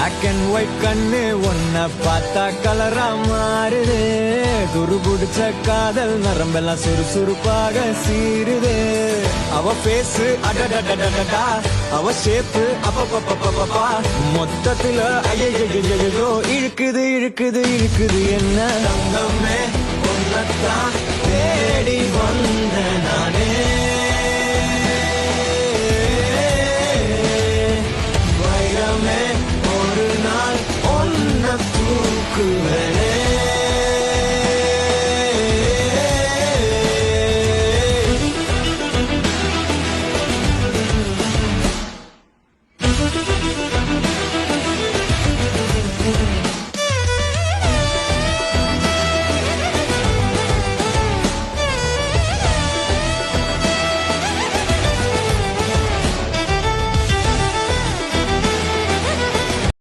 Black and white கண்ணு ஒன்ன பார்த்தா கலரா மாறுது. துருபுடிச்ச காதல் நரம்பெல்லாம் சுறுசுறுப்பாக சீருது. அவ பேசு அடடடடடா, அவ ஷேப்பு அப்பப்பப்பப்பப்பா, மொத்தத்துல ஐயோ இழுக்குது இழுக்குது இழுக்குது என்ன. தங்கமே ஒன்னத்தான் தேடி வந்த நானே, வைரமே ஒரு நாள் ஒன்ன தூக்குவே.